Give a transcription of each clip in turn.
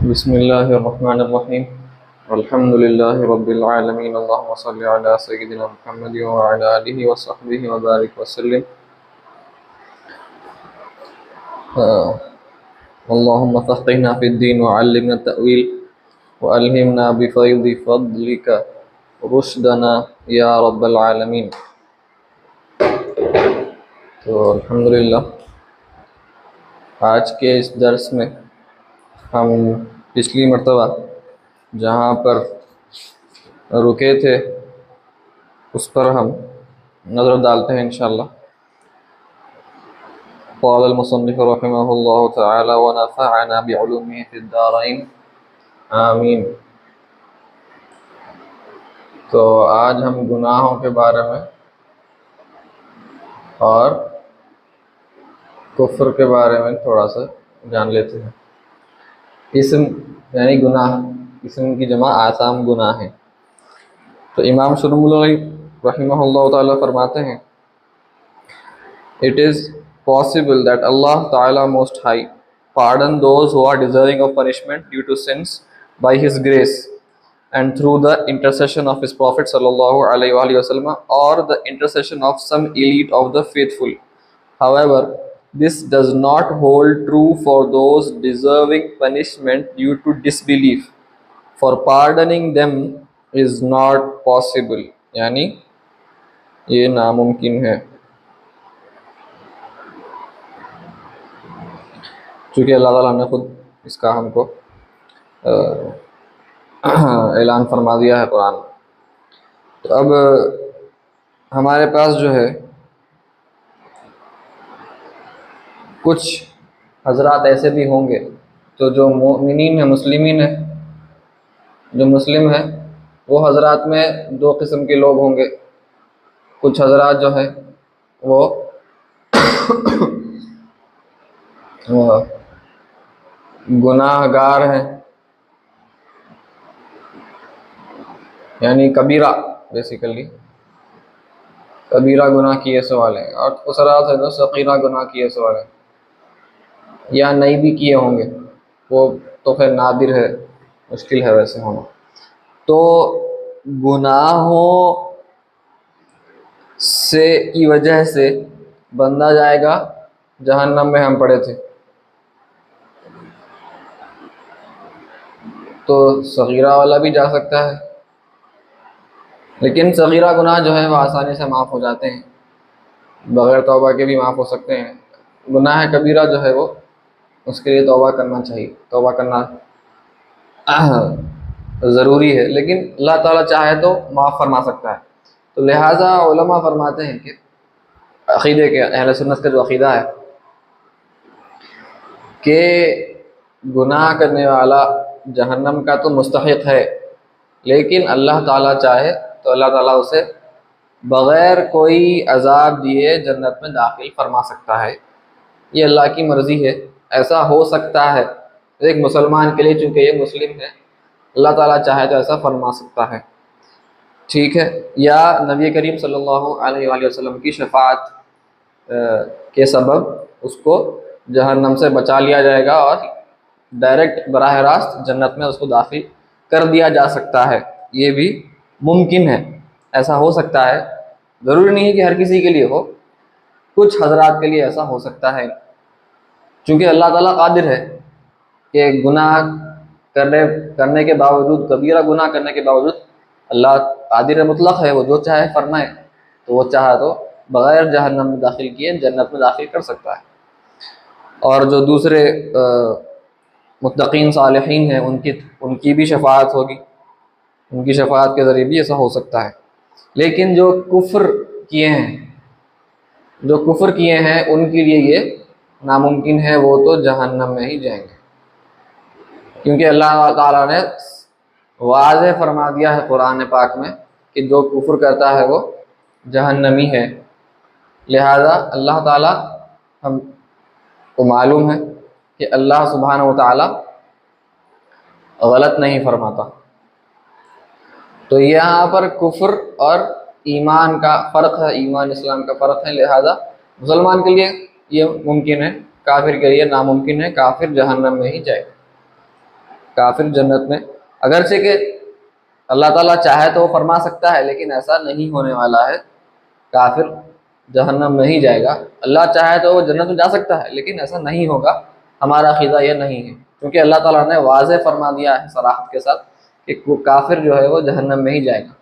बिस्मिल्लाहिर्रहमानिर्रहीम अल्हम्दुलिल्लाहि रब्बिल आलमीन अल्लाहुम्मा सल्लि अला सय्यिदिना मुहम्मद व अला आलिहि व सहबिहि व बारिक वसल्लिम। अल्लाहुम्मा फ़क़्हिना फ़िद्दीन व अल्लिमना तअवील व अल्हिमना बिफ़ैज़ि फ़ज़लिका रुश्दना या रब्बल आलमीन। तो अल्हम्दुलिल्लाह, आज के इस दर्स में हम पिछली मर्तबा जहाँ पर रुके थे उस पर हम नज़र डालते हैं इंशाअल्लाह। क़ाल अल-मुसन्निफ़ रहिमहुल्लाहु तआला व नफ़अना बिउलूमिही फ़िद दारैन आमीन। तो आज हम गुनाहों के बारे में और कुफ्र के बारे में थोड़ा सा जान लेते हैं। इस्म यानी गुनाह, इस्म की जमा आसाम गुनाह है। तो इमाम शुरुमुल रहिमहुल्लाह ताला फरमाते हैं, it is possible that Allah Ta'ala Most High pardon those who are deserving of punishment due to sins by His grace and through the intercession of His Prophet Sallallahu Alaihi Wasallam or the intercession of some elite of the faithful. However, this does not hold true for those deserving punishment due to disbelief, for pardoning them is not possible, यानी ये नामुमकिन है, चूँकि अल्लाह ताला ने खुद इसका हमको ऐलान फरमा दिया है कुरान में। तो अब हमारे पास जो है कुछ हजरात ऐसे भी होंगे तो जो मोमिनीन है, मुस्लिमीन है, जो मुस्लिम है, वो हजरात में दो किस्म के लोग होंगे। कुछ हजरात जो है वो गुनाहगार हैं, यानी कबीरा, बेसिकली कबीरा गुनाह किए सवाल है, और उस हजरात है जो सगीरा गुनाह किए सवाल है, या नहीं भी किए होंगे, वो तो फिर नादिर है, मुश्किल है वैसे होना। तो गुनाहों से की वजह से बंदा जाएगा जहन्नम में, हम पढ़े थे। तो सगीरा वाला भी जा सकता है, लेकिन सगीरा गुनाह जो है वो आसानी से माफ़ हो जाते हैं, बग़ैर तौबा के भी माफ़ हो सकते हैं। गुनाह कबीरा जो है वो उसके लिए तौबा करना चाहिए, तौबा करना ज़रूरी है, लेकिन अल्लाह ताला चाहे तो माफ़ फरमा सकता है। तो लिहाजा उलमा फरमाते हैं कि अक़ीदे के, अहले सुन्नत का जो अक़ीदा है कि गुनाह करने वाला जहन्नम का तो मुस्तहिक़ है, लेकिन अल्लाह ताला चाहे तो अल्लाह ताला उसे बग़ैर कोई अज़ाब दिए जन्नत में दाखिल फरमा सकता है। ये अल्लाह की मर्ज़ी है, ऐसा हो सकता है एक मुसलमान के लिए, चूँकि ये मुस्लिम है, अल्लाह ताला चाहे तो ऐसा फरमा सकता है, ठीक है। या नबी करीम सल्लल्लाहु अलैहि वसल्लम की शफ़ाअत के सबब उसको जहन्नम से बचा लिया जाएगा और डायरेक्ट बराह रास्त जन्नत में उसको दाखिल कर दिया जा सकता है। ये भी मुमकिन है, ऐसा हो सकता है, ज़रूरी नहीं है कि हर किसी के लिए हो, कुछ हजरात के लिए ऐसा हो सकता है। चूँकि अल्लाह ताला कादिर है कि गुनाह करने के बावजूद, कबीरा गुनाह करने के बावजूद अल्लाह कादिर मुतलक है, वो जो चाहे फरमाए, तो वो चाहे तो बग़ैर जहन्नम में दाखिल किए जन्नत में दाखिल कर सकता है। और जो दूसरे मुत्तकीन सालिहीन हैं उनकी भी शफ़ाअत होगी, उनकी शफ़ाअत के ज़रिए भी ऐसा हो सकता है। लेकिन जो कुफ्र किए हैं उनके लिए ये नामुमकिन है, वो तो जहन्नम में ही जाएंगे, क्योंकि अल्लाह ताला ने वाज़े फरमा दिया है कुरान पाक में कि जो कुफ्र करता है वो जहन्नमी है। लिहाजा अल्लाह ताला, हमको मालूम है कि अल्लाह सुब्हानहू व तआला गलत नहीं फरमाता। तो यहाँ पर कुफ्र और ईमान का फ़र्क है, ईमान इस्लाम का फ़र्क है। लिहाजा मुसलमान के लिए ये मुमकिन है, काफिर के लिए नामुमकिन है, काफिर जहन्नम में ही जाए। काफिर जन्नत में, अगरचे कि अल्लाह ताला चाहे तो वो फरमा सकता है, लेकिन ऐसा नहीं होने वाला है। काफिर जहन्नम में ही जाएगा। अल्लाह चाहे तो वो जन्नत में जा सकता है, लेकिन ऐसा नहीं होगा। हमारा अकीदा ये नहीं है, क्योंकि अल्लाह ताला ने वाज़ेह फरमा दिया है सराहत के साथ कि वो काफिर जो है वो जहन्नम में ही जाएगा।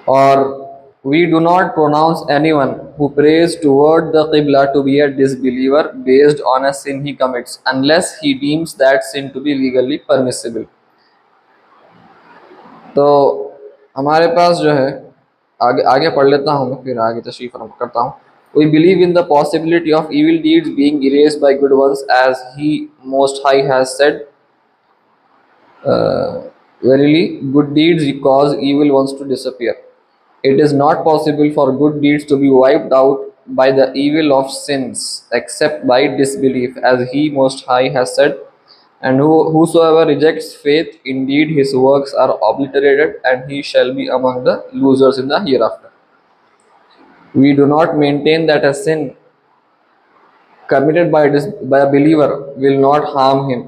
और we do not pronounce anyone who prays toward the qibla to be a disbeliever based on a sin he commits unless he deems that sin to be legally permissible। तो हमारे पास जो है, आगे आगे पढ़ लेता हूँ मैं, फिर आगे तशरीफ करता हूँ। We believe in the possibility of evil deeds being erased by good ones, as He Most High has said, verily good deeds cause evil ones to disappear. It is not possible for good deeds to be wiped out by the evil of sins except by disbelief, as He Most High has said, and whosoever rejects faith, indeed his works are obliterated, and he shall be among the losers in the hereafter. We do not maintain that a sin committed by a believer will not harm him.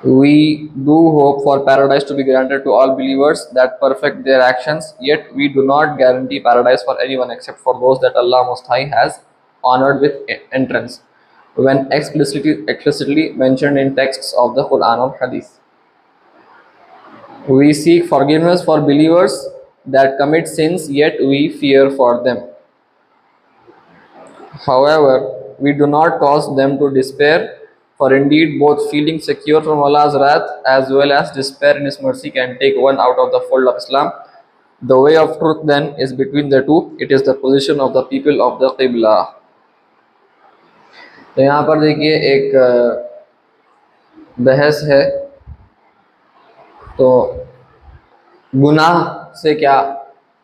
We do hope for paradise to be granted to all believers that perfect their actions, yet we do not guarantee paradise for anyone except for those that Allah Most High has honored with entrance, when explicitly mentioned in texts of the Quran or Hadith. We seek forgiveness for believers that commit sins, yet we fear for them. However, we do not cause them to despair, for indeed both feeling secure from Allah's wrath as well as despair in His mercy can take one out of the fold of Islam. The way of truth then is between the two. It is the position of the people of the Qibla. तो यहाँ पर देखिए एक बहस है। तो गुनाह से क्या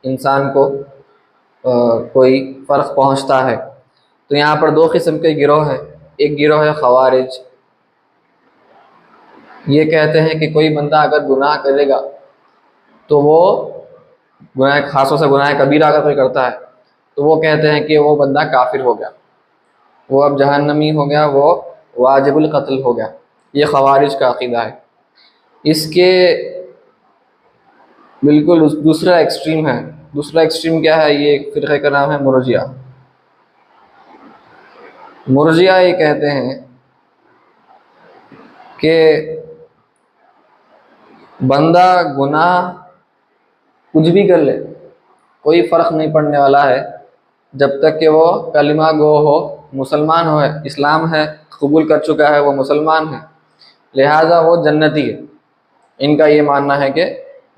इंसान को कोई फ़र्क पहुँचता है। तो यहाँ पर दो किस्म के गिरोह हैं। एक गिरोह है खवारिज। ये कहते हैं कि कोई बंदा अगर गुनाह करेगा तो वो गुनाह, खासों से गुनाह कबीरा अगर कोई करता है तो वो कहते हैं कि वो बंदा काफिर हो गया, वो अब जहन्नमी हो गया, वो वाजिबुल कत्ल हो गया। ये खवारिज का अकीदा है। इसके बिल्कुल दूसरा एक्सट्रीम है। दूसरा एक्सट्रीम क्या है? ये एक फ़िरक़े का नाम है मुर्जिया। मुर्जिया ये कहते हैं कि बंदा गुनाह कुछ भी कर ले, कोई फ़र्क नहीं पड़ने वाला है जब तक कि वो कलिमा गो हो, मुसलमान हो, इस्लाम है कबूल कर चुका है, वो मुसलमान है, लिहाजा वो जन्नती है। इनका ये मानना है कि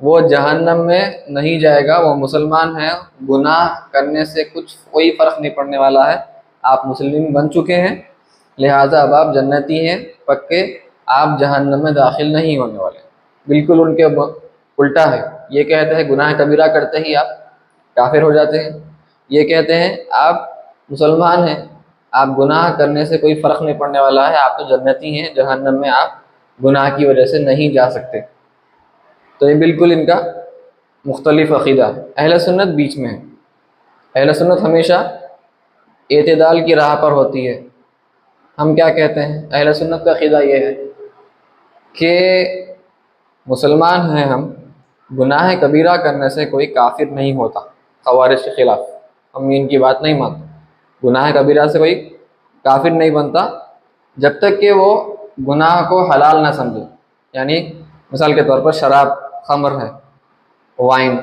वो जहन्नम में नहीं जाएगा, वो मुसलमान है, गुनाह करने से कोई फ़र्क नहीं पड़ने वाला है, आप मुस्लिम बन चुके हैं, लिहाजा अब आप जन्नती हैं पक्के, आप जहन्नम में दाखिल नहीं होने वाले। बिल्कुल उनके उल्टा है। ये कहते हैं गुनाह कबीरा करते ही आप काफिर हो जाते हैं। ये कहते हैं आप मुसलमान हैं, आप गुनाह करने से कोई फ़र्क नहीं पड़ने वाला है, आप तो जन्नती हैं, जहन्नम में आप गुनाह की वजह से नहीं जा सकते। तो ये बिल्कुल इनका मुख्तलिफ अक़ीदा है। अहले सुन्नत बीच में है। अहले सुन्नत हमेशा एतदाल की राह पर होती है। हम क्या कहते हैं? अहले सुन्नत का अक़ीदा ये है कि मुसलमान हैं हम, गुनाह कबीरा करने से कोई काफिर नहीं होता। खवारिज के ख़िलाफ़ हम इनकी बात नहीं मानते। गुनाह कबीरा से कोई काफिर नहीं बनता जब तक कि वो गुनाह को हलाल ना समझे। यानी मिसाल के तौर पर शराब, खमर है, वाइन,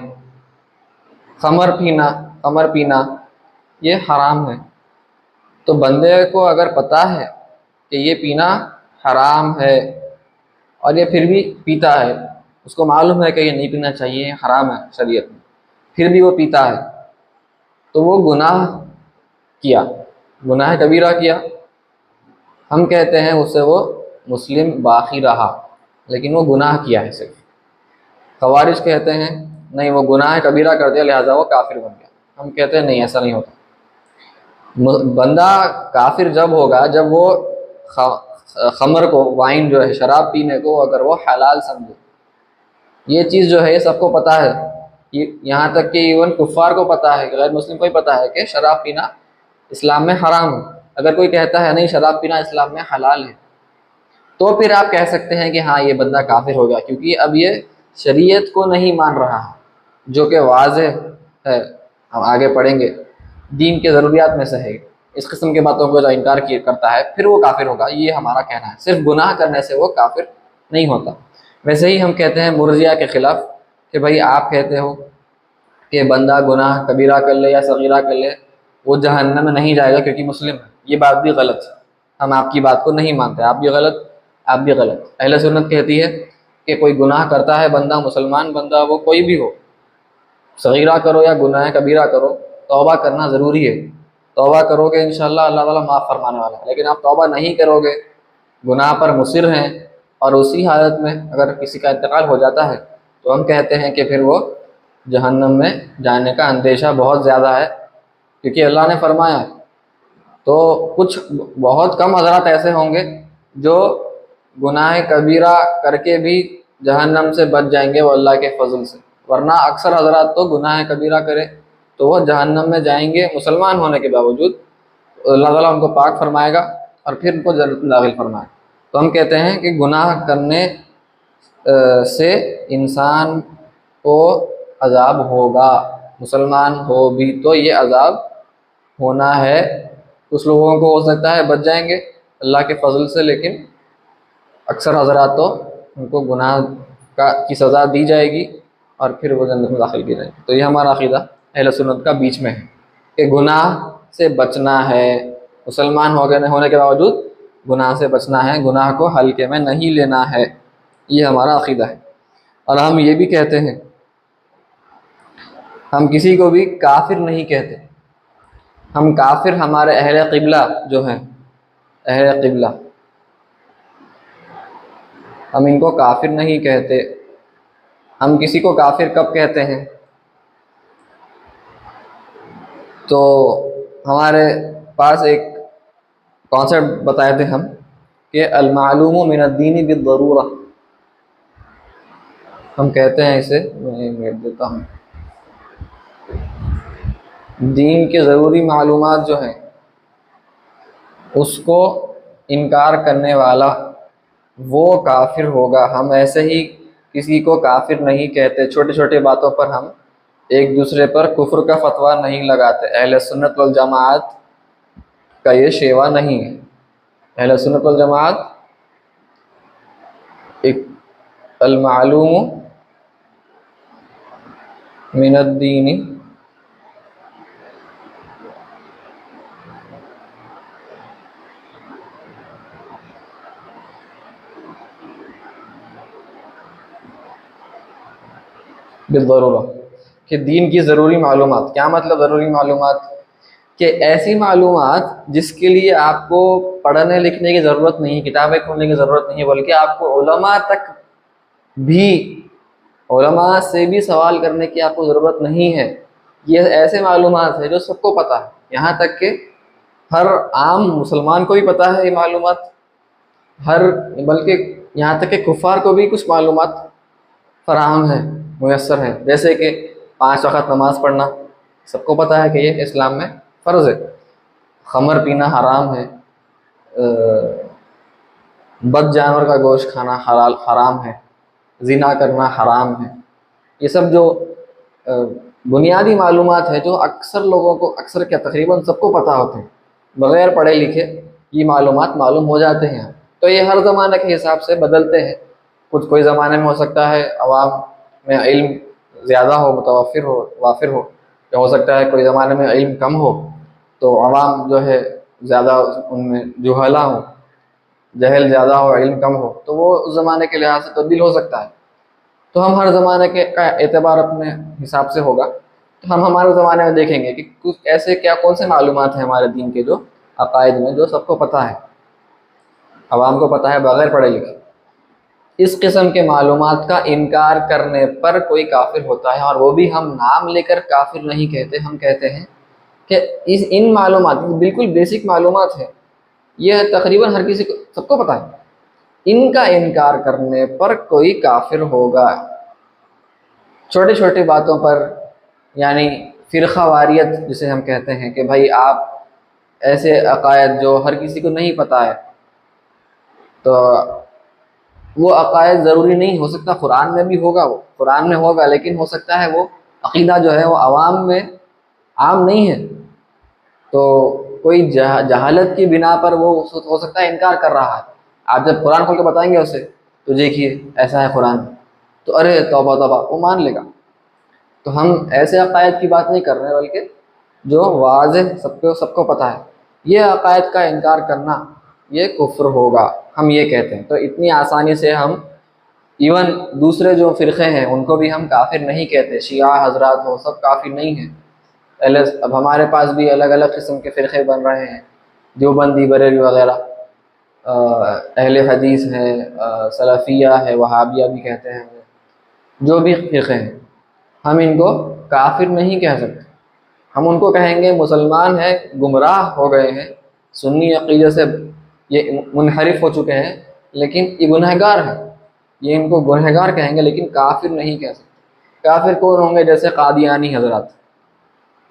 खमर पीना ये हराम है। तो बंदे को अगर पता है कि ये पीना हराम है और ये फिर भी पीता है, उसको मालूम है कि ये नहीं पीना चाहिए, हराम है शरीयत में, फिर भी वो पीता है, तो वो गुनाह किया, गुनाह कबीरा किया। हम कहते हैं उससे वो मुस्लिम बाकी रहा, लेकिन वो गुनाह किया है सिर्फ। खवारिज कहते हैं नहीं, वो गुनाह कबीरा कर दिया लिहाजा वो काफिर बन गया। हम कहते हैं नहीं, ऐसा नहीं होता। बंदा काफिर जब होगा जब वो खमर को, वाइन जो है, शराब पीने को अगर वो हलाल समझे। ये चीज़ जो है ये सबको पता है, ये यहाँ तक कि इवन कुफ़ार को पता है, गैर मुस्लिम को ही पता है कि शराब पीना इस्लाम में हराम है। अगर कोई कहता है नहीं शराब पीना इस्लाम में हलाल है, तो फिर आप कह सकते हैं कि हाँ ये बंदा काफिर हो गया, क्योंकि अब ये शरीयत को नहीं मान रहा है, जो कि वाज़ेह है, हम आगे पढ़ेंगे, दीन के ज़रूरियात में से है। इस किस्म की बातों को जो इनकार करता है फिर वो काफिर होगा, ये हमारा कहना है। सिर्फ गुनाह करने से वो काफिर नहीं होता। वैसे ही हम कहते हैं मुर्जिया के खिलाफ कि भाई आप कहते हो कि बंदा गुनाह कबीरा कर ले या सगीरा कर ले वो जहन्नम में नहीं जाएगा क्योंकि मुस्लिम है, ये बात भी गलत है। हम आपकी बात को नहीं मानते, आप भी गलत, आप भी गलत। अहले सुन्नत कहती है कि कोई गुनाह करता है बंदा, मुसलमान बंदा वो कोई भी हो, सगीरा करो या गुनाह कबीरा करो, तौबा करना ज़रूरी है। तौबा करोगे इंशाअल्लाह अल्लाह ताला माफ़ फरमाने वाला है। लेकिन आप तौबा नहीं करोगे, गुनाह पर मुसिर हैं, और उसी हालत में अगर किसी का इंतकाल हो जाता है तो हम कहते हैं कि फिर वो जहन्नम में जाने का अंदेशा बहुत ज़्यादा है, क्योंकि अल्लाह ने फरमाया। तो कुछ बहुत कम हज़रात ऐसे होंगे जो गुनाह कबीरा करके भी जहन्नम से बच जाएंगे, वो अल्लाह के फजल से। वरना अक्सर हज़रात तो गुनाह कबीरा करे तो वह जहन्नम में जाएंगे मुसलमान होने के बावजूद, अल्लाह ताला उनको पाक फरमाएगा और फिर उनको जन्नत में दाखिल फरमाएगा। तो हम कहते हैं कि गुनाह करने से इंसान को अजाब होगा, मुसलमान हो भी तो ये अजाब होना है। कुछ लोगों को हो सकता है बच जाएंगे अल्लाह के फजल से, लेकिन अक्सर हज़रात तो उनको गुनाह की सज़ा दी जाएगी और फिर वो जन्नत में दाखिल की जाएगी। तो ये हमारा अक़ीदा अहले सुन्नत का बीच में है कि गुनाह से बचना है, मुसलमान होने के बावजूद गुनाह से बचना है, गुनाह को हल्के में नहीं लेना है, ये हमारा अक़ीदा है। और हम ये भी कहते हैं, हम किसी को भी काफिर नहीं कहते। हम काफिर हमारे अहले क़िबला जो हैं, अहले क़िबला, हम इनको काफिर नहीं कहते। हम किसी को काफिर कब कहते हैं? तो हमारे पास एक कॉन्सेप्ट बताए थे हम कि अल-मालूमु मिनद्दीन बिद्दरूरा, हम कहते हैं इसे, मैं मिनट देता हूँ, दीन के ज़रूरी मालूमात जो हैं उसको इनकार करने वाला वो काफिर होगा। हम ऐसे ही किसी को काफिर नहीं कहते। छोटी छोटी बातों पर हम एक दूसरे पर कुफ्र का फतवा नहीं लगाते। अहले सुन्नत वल जमात का ये शेवा नहीं है। अहले सुन्नत वल जमात एक अल-मालूम मिनद्दीनी बिल्ज़रूरा, कि दीन की ज़रूरी मालूमात। क्या मतलब ज़रूरी मालूमात? कि ऐसी मालूमात जिसके लिए आपको पढ़ने लिखने की ज़रूरत नहीं, किताबें खोलने की ज़रूरत नहीं, बल्कि आपको उलमा तक भी, उलमा से भी सवाल करने की आपको ज़रूरत नहीं है। ये ऐसे मालूमात है जो सबको पता है, यहाँ तक कि हर आम मुसलमान को भी पता है ये मालूमात, बल्कि यहाँ तक कि कुफ़ार को भी कुछ मालूमात फराहम है, मुयस्सर है। जैसे कि 5 वक़्त नमाज़ पढ़ना सबको पता है कि ये इस्लाम में फ़र्ज़ है। ख़मर पीना हराम है, बद जानवर का गोश्त खाना हराम है, ज़िना करना हराम है। ये सब जो बुनियादी मालूमात है जो अक्सर लोगों को, अक्सर क्या तकरीबन सबको पता होते हैं, बग़ैर पढ़े लिखे ये मालूमात मालूम हो जाते हैं। तो ये हर ज़माने के हिसाब से बदलते हैं। कोई ज़माने में हो सकता है अवाम में इल्म ज़्यादा हो, मुतवफ़िर हो, वाफिर हो, या हो सकता है कोई ज़माने में इल्म कम हो तो अवाम जो है ज़्यादा उनमें जुहला हो, जहल ज़्यादा हो, इल्म कम हो, तो वो उस ज़माने के लिहाज से तब्दील हो सकता है। तो हम हर ज़माने के का एतबार अपने हिसाब से होगा। तो हम हमारे ज़माने में देखेंगे कि कुछ ऐसे कौन से मालूमात हैं हमारे दीन के जो अक़ायद में जो सबको पता है, अवाम को पता है बग़ैर पढ़े लिखे। इस किस्म के मालूमात का इनकार करने पर कोई काफिर होता है, और वो भी हम नाम लेकर काफिर नहीं कहते। हम कहते हैं कि इन मालूमात, बिल्कुल बेसिक मालूमात है, ये तकरीबन हर किसी को, सबको पता है, इनका इनकार करने पर कोई काफिर होगा। छोटी छोटी बातों पर, यानी फ़िरक़ावारियत जिसे हम कहते हैं कि भाई आप ऐसे अकायद जो हर किसी को नहीं पता है, तो वो अकायद ज़रूरी नहीं, हो सकता कुरान में भी होगा, वो कुरान में होगा, लेकिन हो सकता है वो अकीदा जो है वो आवाम में आम नहीं है। तो कोई जहालत की बिना पर वो हो सकता है इनकार कर रहा है। आप जब कुरान खोल के बताएंगे उसे, तो देखिए ऐसा है कुरान, तो अरे तौबा तौबा, वो मान लेगा। तो हम ऐसे अकायद की बात नहीं कर रहे हैं, बल्कि जो वाज़ेह सबको सबको पता है। ये अकायद का इनकार करना ये कुफ्र होगा, हम ये कहते हैं। तो इतनी आसानी से हम इवन दूसरे जो फ़िरक़े हैं उनको भी हम काफिर नहीं कहते। शिया हजरात हो, सब काफिर नहीं हैं। पहले अब हमारे पास भी अलग अलग किस्म के फ़िरक़े बन रहे हैं, देवबंदी, बरेलवी वगैरह, अहले हदीस हैं, सलफ़िया है, वहाबिया भी कहते हैं। जो भी फ़िरक़े हैं, हम इनको काफिर नहीं कह सकते। हम उनको कहेंगे मुसलमान हैं, गुमराह हो गए हैं, सुन्नी अक़ीदे से ये मुनहरिफ हो चुके हैं, लेकिन ये गुनहगार हैं, ये इनको गुनहगार कहेंगे, लेकिन काफिर नहीं कह सकते। काफिर कौन होंगे? जैसे कादियानी हजरात।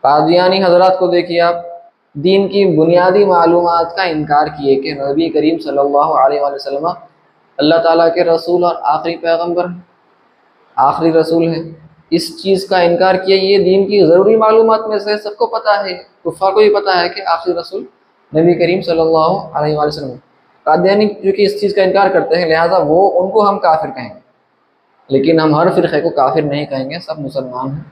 कादियानी हजरात को देखिए आप, दीन की बुनियादी मालूमात का इनकार किए कि नबी करीम सल्लल्लाहु अलैहि वसल्लम अल्लाह ताला के रसूल और आखिरी पैगंबर हैं, आखिरी रसूल हैं। इस चीज़ का इनकार किया। ये दीन की ज़रूरी मालूमात में से सबको पता है, कुफ़ार को भी पता है कि आखिरी रसूल नबी करीम सल्लल्लाहु अलैहि वसल्लम। कादियानी क्योंकि इस चीज़ का इनकार करते हैं, लिहाजा वो उनको हम काफिर कहेंगे, लेकिन हम हर फ़िरक़े को काफिर नहीं कहेंगे। सब मुसलमान हैं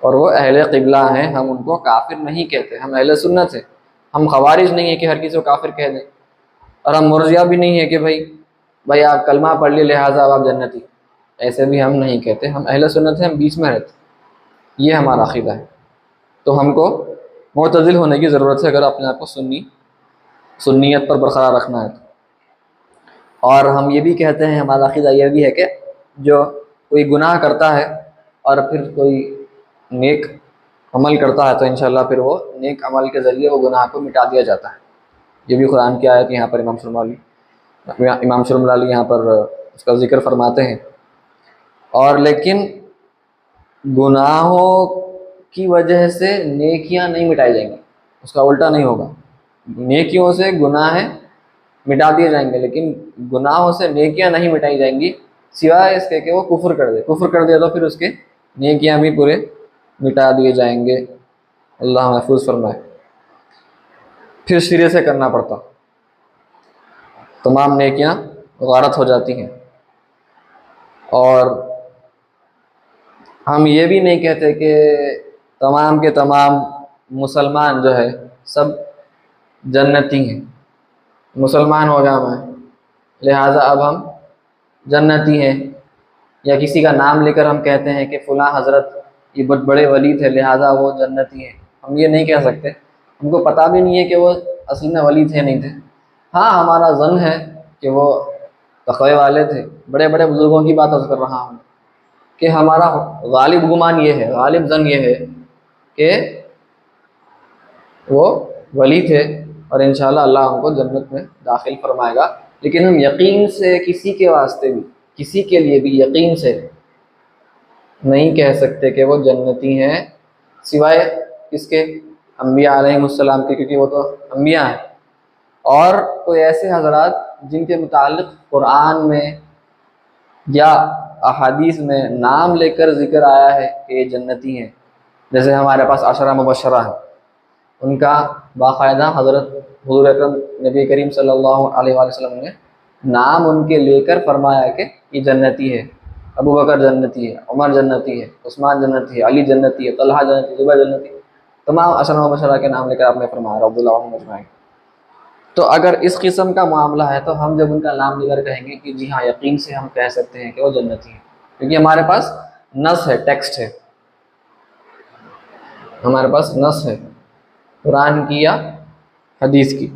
और वो अहले क़िबला हैं, हम उनको काफिर नहीं कहते। हम अहले सुन्नत हैं, हम ख़वारिज नहीं है कि हर किसी को काफिर कह दें, और हम मुर्जिया भी नहीं है कि भाई आप कलमा पढ़ लिए लिहाजा आप जन्नती, ऐसे भी हम नहीं कहते। हम अहले सुन्नत हैं, हम बीच में रहते, ये हमारा अक़ीदा है। तो हमको मुअतज़िल होने की ज़रूरत है अगर अपने आप को सुन्नियत पर बरकरार रखना है तो। और हम ये भी कहते हैं, हमारा अक़ीदा यह भी है कि जो कोई गुनाह करता है और फिर कोई नेक अमल करता है, तो इंशाअल्लाह फिर वो नेक अमल के ज़रिए वो गुनाह को मिटा दिया जाता है। ये भी कुरान की आयत यहाँ पर इमाम शुरमलाली यहाँ पर उसका ज़िक्र फरमाते हैं। और लेकिन गुनाहों की वजह से नेकियां नहीं मिटाई जाएंगी, उसका उल्टा नहीं होगा। नेकियों से गुनाह मिटा दिए जाएंगे, लेकिन गुनाहों से नेकियां नहीं मिटाई जाएंगी, सिवाय इसके कि वो कुफ्र कर दे। कुफ्र कर दिया तो फिर उसके नेकियां भी पूरे मिटा दिए जाएंगे। अल्लाह महफूज फरमाए। फिर सिरे से करना पड़ता, तमाम नेकियां गारत हो जाती हैं। और हम ये भी नहीं कहते कि तमाम के तमाम मुसलमान जो है सब जन्नती हैं। मुसलमान हो गया मैं, लिहाजा अब हम जन्नती हैं, या किसी का नाम लेकर हम कहते हैं कि फ़लाँ हज़रत ये बहुत बड़े वली थे लिहाजा वो जन्नती हैं। हम ये नहीं कह सकते, हमको पता भी नहीं है कि वो असल में वली थे नहीं थे। हाँ, हमारा ज़न है कि वो तक़वे वाले थे। बड़े बड़े बुज़ुर्गों की बात अर्ज़ कर रहा हूँ कि हमारा गालिब गुमान ये है, गालिब ज़न ये है कि वो वली थे और इंशाअल्लाह अल्लाह उनको जन्नत में दाखिल फरमाएगा। लेकिन हम यकीन से किसी के वास्ते भी, किसी के लिए भी यकीन से नहीं कह सकते कि वो जन्नती हैं, सिवाय किसके? अम्बिया अलैहिमुस्सलाम के, क्योंकि वो तो अम्बिया हैं। और कोई ऐसे हज़रात जिनके मुताल्लिक़ कुरान में या अहादीस में नाम लेकर ज़िक्र आया है कि ये जन्नती हैं, जैसे हमारे पास अशरा मुबशरा है, उनका बाकायदा हज़रत हुज़ूर अकरम नबी करीम सल्लल्लाहु अलैहि वसल्लम ने नाम उनके लेकर फरमाया कि ये जन्नती है। अबू बकर जन्नती है, उमर जन्नती है, उस्मान जन्नती है, अली जन्नती है, तलहा जन्नती है, ज़ुबैर जन्नती है। तमाम अशरा मुबशरा के नाम लेकर आपने फरमाया रज़ियल्लाहु अन्हुम अजमईन। तो अगर इस किस्म का मामला है तो हम जब उनका नाम लेकर कहेंगे कि जी हाँ, यकीन से हम कह सकते हैं कि वो जन्नती है, क्योंकि हमारे पास नस है, टेक्स्ट है, हमारे पास नस है कुरान की या हदीस की।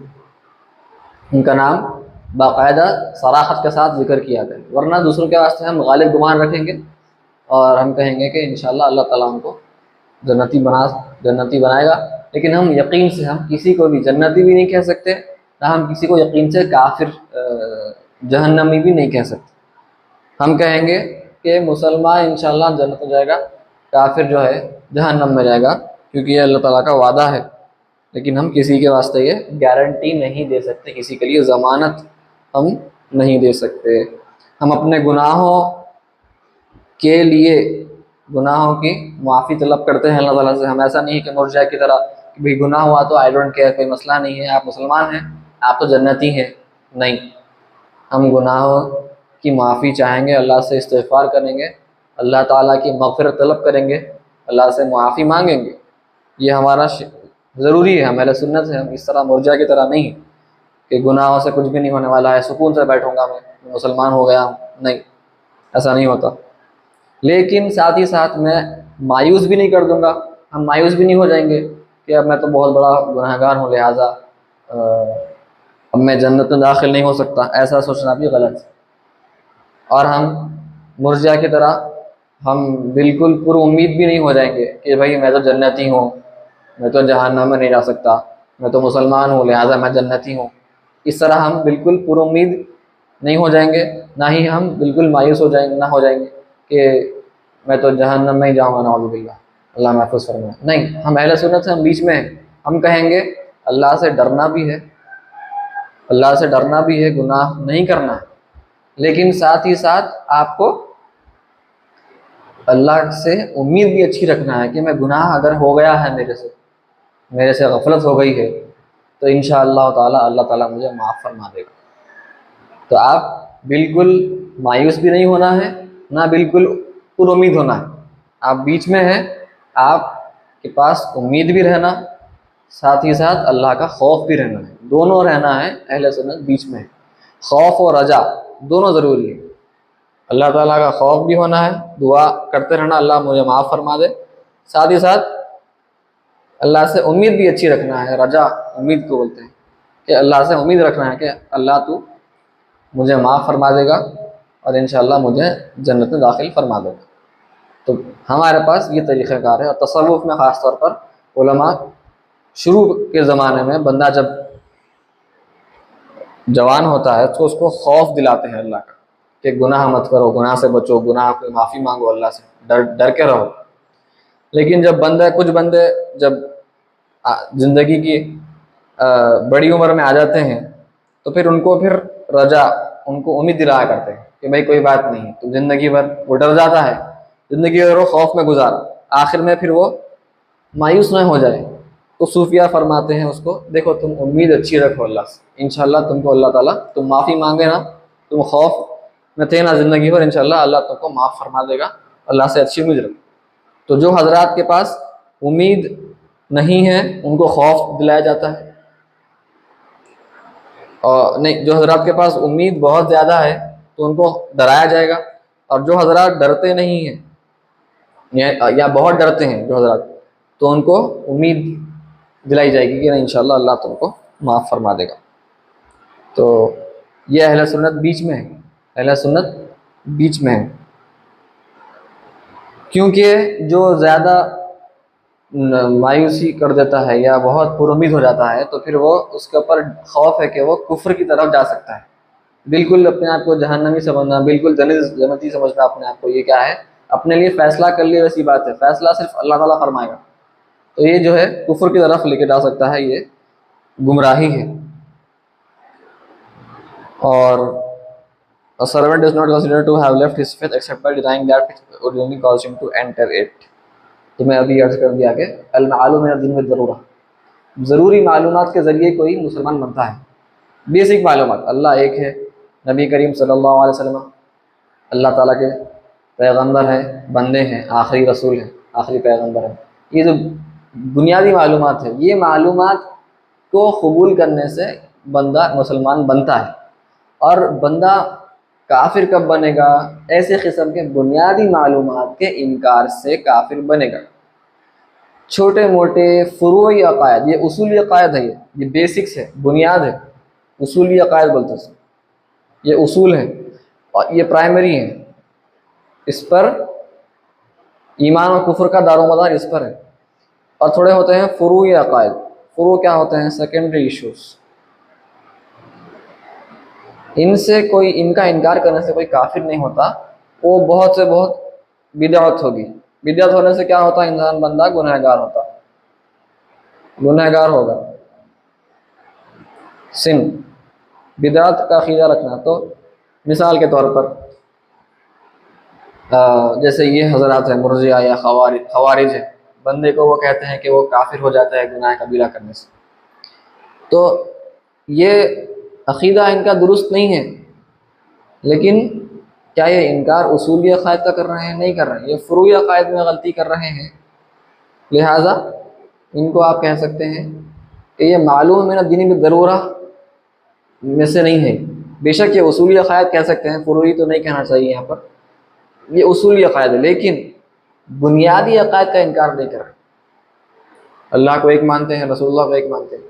उनका नाम बाकायदा सराहत के साथ जिक्र किया गया, वरना दूसरों के वास्ते हम गालिब गुमान रखेंगे और हम कहेंगे कि इंशाअल्लाह अल्लाह ताला उनको जन्नती बनाएगा। लेकिन हम यकीन से हम किसी को भी जन्नती भी नहीं कह सकते, ना हम किसी को यकीन से काफिर जहन्नमी भी नहीं कह सकते। हम कहेंगे कि मुसलमान इंशाअल्लाह जन्नत में जाएगा, काफिर जो है जहन्नम में जाएगा, क्योंकि ये अल्लाह ताला का वादा है। लेकिन हम किसी के वास्ते ये गारंटी नहीं दे सकते, किसी के लिए ज़मानत हम नहीं दे सकते। हम अपने गुनाहों के लिए गुनाहों की माफ़ी तलब करते हैं अल्लाह ताला से। हम ऐसा नहीं कि मुर्जा की तरह कि भाई गुनाह हुआ तो आई डोंट केयर, कोई मसला नहीं है, आप मुसलमान हैं, आप तो जन्नती हैं। नहीं, हम गुनाहों की माफ़ी चाहेंगे, अल्लाह से इस्तिग़फ़ार करेंगे, अल्लाह ताला की मग़फ़िरत तलब करेंगे, अल्लाह से माफ़ी मांगेंगे। ये हमारा ज़रूरी है, हम अहले सुन्नत हैं। हम इस तरह मुर्जा की तरह नहीं कि गुनाहों से कुछ भी नहीं होने वाला है, सुकून से बैठूंगा मैं मुसलमान हो गया हूँ, नहीं, ऐसा नहीं होता। लेकिन साथ ही साथ मैं मायूस भी नहीं कर दूंगा, हम मायूस भी नहीं हो जाएंगे कि अब मैं तो बहुत बड़ा गुनहगार हूँ, लिहाजा अब मैं जन्नत में दाखिल नहीं हो सकता, ऐसा सोचना भी गलत है। और हम मुर्जिया की तरह हम बिल्कुल पुरुम्मीद भी नहीं हो जाएंगे कि भाई मैं तो जन्नती हूँ, मैं तो जहन्नम में नहीं जा सकता, मैं तो मुसलमान हूँ लिहाजा मैं जन्नती हूँ। इस तरह हम बिल्कुल पुरुम्मीद नहीं हो जाएंगे, ना ही हम बिल्कुल मायूस हो जाएंगे, ना हो जाएंगे कि मैं तो जहन्नम में ही जाऊँगा, नाउज़ुबिल्लाह, अल्लाह महफूज़ फरमाए। नहीं, हम अहले सुन्नत से हम बीच में हैं। हम कहेंगे अल्लाह से डरना भी है, अल्लाह से डरना भी है, गुनाह नहीं करना है, लेकिन साथ ही साथ आपको अल्लाह से उम्मीद भी अच्छी रखना है कि मैं गुनाह अगर हो गया है मेरे से गफलत हो गई है तो इंशाअल्लाह ताला अल्लाह ताला मुझे माफ़ फरमा देगा। तो आप बिल्कुल मायूस भी नहीं होना है, ना बिल्कुल पुरुम्मीद होना है, आप बीच में हैं। आपके पास उम्मीद भी रहना, साथ ही साथ अल्लाह का खौफ भी रहना है, दोनों रहना है। अहले सुन्नत बीच में है, खौफ और रजा दोनों ज़रूरी है। अल्लाह ताला का खौफ भी होना है, दुआ करते रहना अल्लाह मुझे माफ़ फरमा दे, साथ ही साथ अल्लाह से उम्मीद भी अच्छी रखना है। रजा उम्मीद को बोलते हैं कि अल्लाह से उम्मीद रखना है कि अल्लाह तू मुझे माफ़ फरमा देगा और इंशाअल्लाह मुझे जन्नत में दाखिल फरमा देगा। तो हमारे पास ये तरीक़ाकार है। और तसव्वुफ़ में ख़ास तौर पर उलमा शुरू के ज़माने में बंदा जब जवान होता है तो उसको खौफ दिलाते हैं अल्लाह का कि गुनाह मत करो, गुनाह से बचो, गुनाह की माफ़ी मांगो, अल्लाह से डर के रहो। लेकिन जब कुछ बंदे जब ज़िंदगी की बड़ी उम्र में आ जाते हैं तो फिर उनको रजा, उनको उम्मीद दिलाया करते हैं कि भाई कोई बात नहीं, तो ज़िंदगी भर वो डर जाता है, ज़िंदगी भर वो खौफ में गुजारा, आखिर में फिर वो मायूस न हो जाए। तो सूफिया फरमाते हैं उसको, देखो तुम उम्मीद अच्छी रखो अल्लाह से, इंशाअल्लाह तुमको अल्लाह ताला, तुम माफ़ी मांगे ना, तुम खौफ में थे ना ज़िंदगी भर, इंशाअल्लाह अल्लाह तुमको माफ़ फरमा देगा, अल्लाह से अच्छी उम्मीद रखो। तो जो हजरात के पास उम्मीद नहीं है उनको खौफ दिलाया जाता है, और नहीं, जो हजरात के पास उम्मीद बहुत ज़्यादा है तो उनको डराया जाएगा। और जो हजरात डरते नहीं हैं या बहुत डरते हैं जो हजरात, तो उनको उम्मीद दिलाई जाएगी कि नहीं इंशाअल्लाह अल्लाह तुमको माफ़ फरमा देगा। तो ये अहले सुन्नत बीच में है, अहले सुन्नत बीच में है। क्योंकि जो ज़्यादा मायूसी कर देता है या बहुत पुरुम्मीद हो जाता है तो फिर वो उसके ऊपर खौफ है कि वो कुफ्र की तरफ जा सकता है। बिल्कुल अपने आप को जहन्नमी समझना, बिल्कुल जन्नती समझना अपने आप को, ये क्या है, अपने लिए फ़ैसला कर लिए वैसी बात है, फ़ैसला सिर्फ अल्लाह ताला फरमाएगा। तो ये जो है कुफ्र की तरफ लेके जा सकता है, ये गुमराही है। और a servant is not considered to have left his faith except by denying that which originally caused him to enter it। तो मैं अभी अर्ज कर दिया कि अल-मालूम मिन अद-दीन बिद-दरूरा, ज़रूरी मालूमात के ज़रिए कोई मुसलमान बनता है। बेसिक मालूमात, अल्लाह एक है, नबी करीम सल्लल्लाहु अलैहि वसल्लम अल्लाह ताला के पैगंबर हैं, बंदे हैं, आखिरी रसूल हैं, आखिरी पैगंबर हैं। ये जो बुनियादी मालूमात है, ये मालूमात को कबूल करने से बंदा मुसलमान बनता है। और बंदा काफिर कब बनेगा, ऐसे किस्म के बुनियादी मालूमात के इनकार से काफिर बनेगा। छोटे मोटे फुरूई अकायद, ये उसूली अकायद है, ये बेसिक्स है, बुनियाद है, उसूली अकायद बोलते हैं, ये उसूल है और ये प्राइमरी है। इस पर ईमान और कुफ्र का दारोमदार इस पर है। और थोड़े होते हैं फुरूई अकायद, फुरू क्या होते हैं, सेकेंडरी इश्यूज़, इनसे कोई, इनका इनकार करने से कोई काफिर नहीं होता। वो बहुत से बहुत बिदअत होगी, बिदअत होने से क्या होता है, इंसान बंदा गुनहगार होता। गुनहगार होगा। सिन, बिदात का अकीदा रखना, तो मिसाल के तौर पर जैसे ये हजरात है मुर्जिया या खवारिज है, बंदे को वो कहते हैं कि वो काफिर हो जाता है गुनाह कबीरा करने से, तो ये अकीदा इनका दुरुस्त नहीं है। लेकिन क्या ये इनकार उसूली अकायद का कर रहे हैं? नहीं कर रहे हैं, ये फ़ुरूई अकायद में गलती कर रहे हैं। लिहाजा इनको आप कह सकते हैं कि ये मालूम मेरा दीनी में ज़रूरा में से नहीं है। बेशक ये उसूली अकायद कह सकते हैं, फ़ुरूई तो नहीं कहना चाहिए यहाँ पर, ये उसूली अकायद है, लेकिन बुनियादी अकायद का इनकार नहीं कर रहे। अल्लाह को एक मानते हैं, रसूलुल्लाह को एक मानते हैं,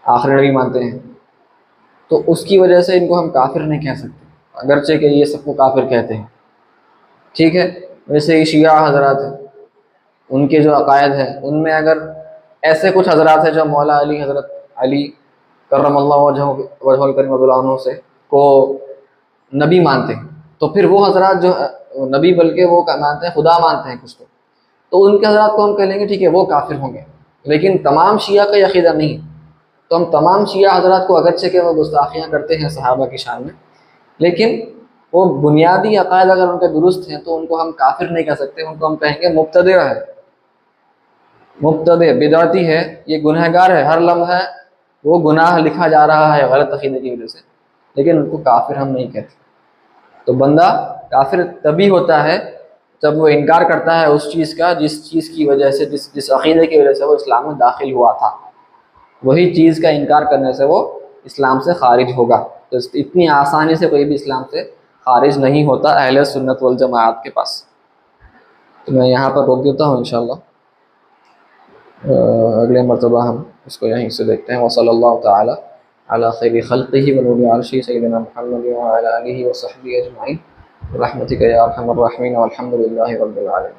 आखिरी नबी मानते हैं, तो उसकी वजह से इनको हम काफिर नहीं कह सकते, अगरचे कि ये सबको काफिर कहते हैं। ठीक है, वैसे ही शिया हजरात हैं, उनके जो अकायद हैं उनमें अगर ऐसे कुछ हजरात हैं जो मौला अली, हज़रत अली करमल्लाहु वजहुल करीम से को नबी मानते हैं, तो फिर वो हजरात जो नबी बल्कि वो मानते हैं, खुदा मानते हैं कुछ, तो उनके हजरात को हम कह लेंगे ठीक है वो काफिर होंगे। लेकिन तमाम शिया का अक़ीदा नहीं। तो हम तमाम शिया हजरात को अगरचे के वो गुस्ताखियाँ करते हैं सहाबा की शान में, लेकिन वो बुनियादी अकायद अगर उनके दुरुस्त हैं तो उनको हम काफिर नहीं कह सकते, उनको हम कहेंगे मुब्तदी है, मुब्तदी बिदअती है, ये गुनहगार है, हर लम्हा वो गुनाह लिखा जा रहा है गलत अक़ीदे की वजह से, लेकिन उनको काफिर हम नहीं कहते। तो बंदा काफिर तभी होता है जब वो इनकार करता है उस चीज़ का जिस चीज़ की वजह से, जिस अक़ीदे की वजह से वो इस्लाम में दाखिल हुआ था, वही चीज़ का इनकार करने से वो इस्लाम से खारिज होगा। तो इतनी आसानी से कोई भी इस्लाम से खारिज नहीं होता अहले सुन्नत वल जमाअत के पास। तो मैं यहाँ पर रोक देता हूँ, इंशाअल्लाह अगले मरतबा हम इसको यहीं से देखते हैं। वसल्लल्लाहु तआला अला खैरि खल्क़िही व नूरि अर्शिही सय्यिदिना मुहम्मद व अला आलिहि व सहबिही अजमईन रहमतिका या अरहमर राहिमीन वल्हम्दुलिल्लाहि रब्बिल आलमीन।